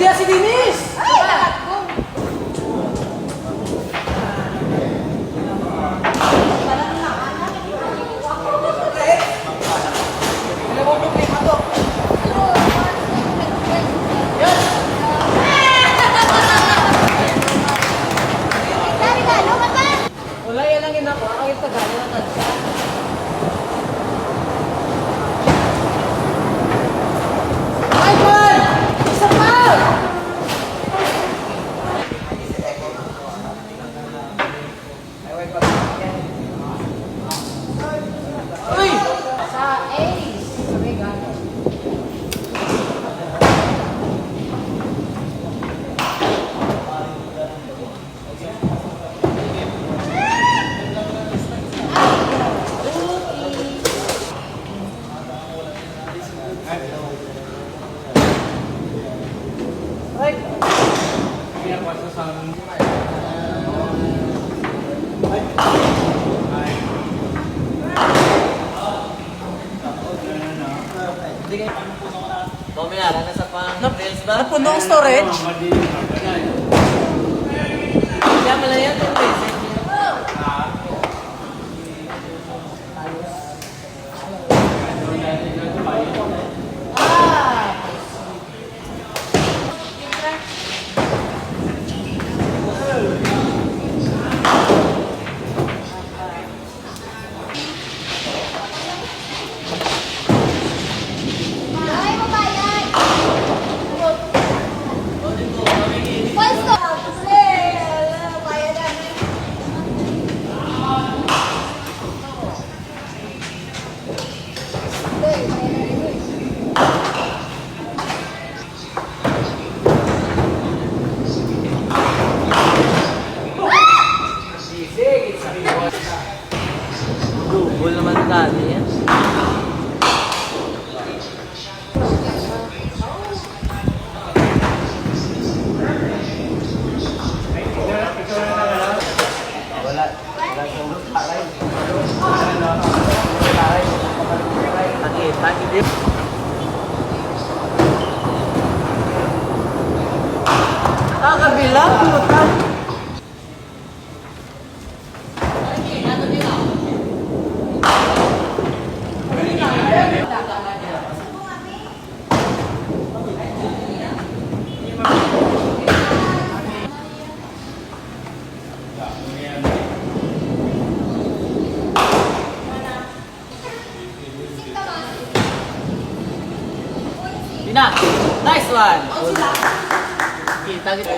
Dia si Dinis! Ay, lahat ko. Ilang mo problema to? Dari ka, ano ka ba? Wala yan lang yun ako. Ako yung tagalo na tansa. Michael! Isa pa! Uy! Sa Ace. Regalo. Right. Bumiara na sa pang-reels ba? Napuno ang storage. Kaya pala yan, 10 pesos. Ay, mabayan. Pwesto. Bayan namin. Double naman dati yan. Wala. Wala siyang taray. Taray. Nakita, hindi. Kabila. Puta. Tina, nice one. Kita kita.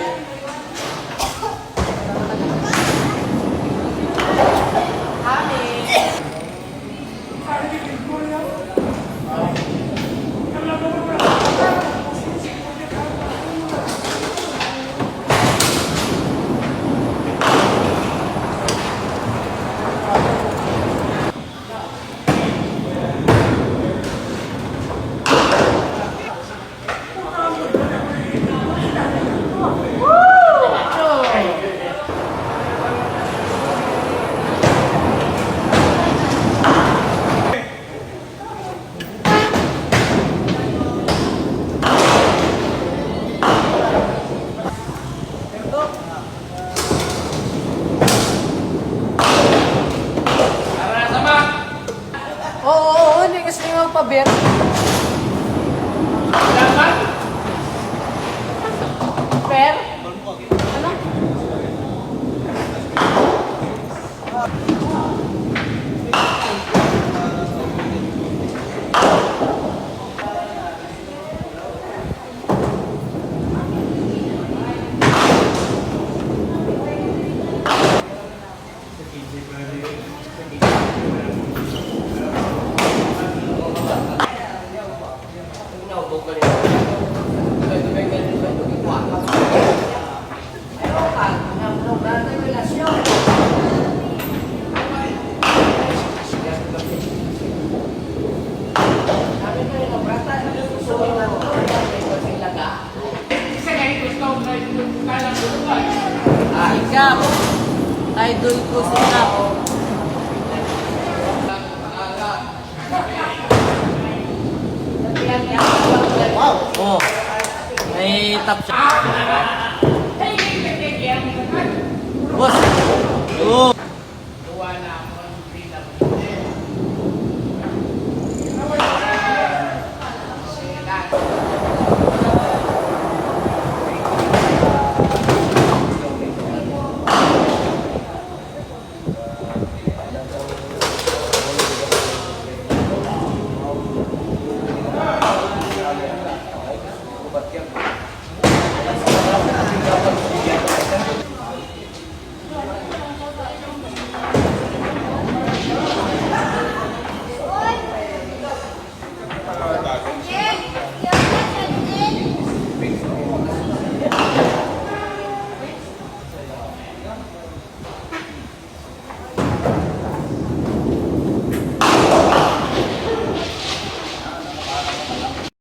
Oo, hindi kasi yung magpabir. Per? Ano? Ikaw, idol ko sila. Oh, may tap siya. Boss. Oh.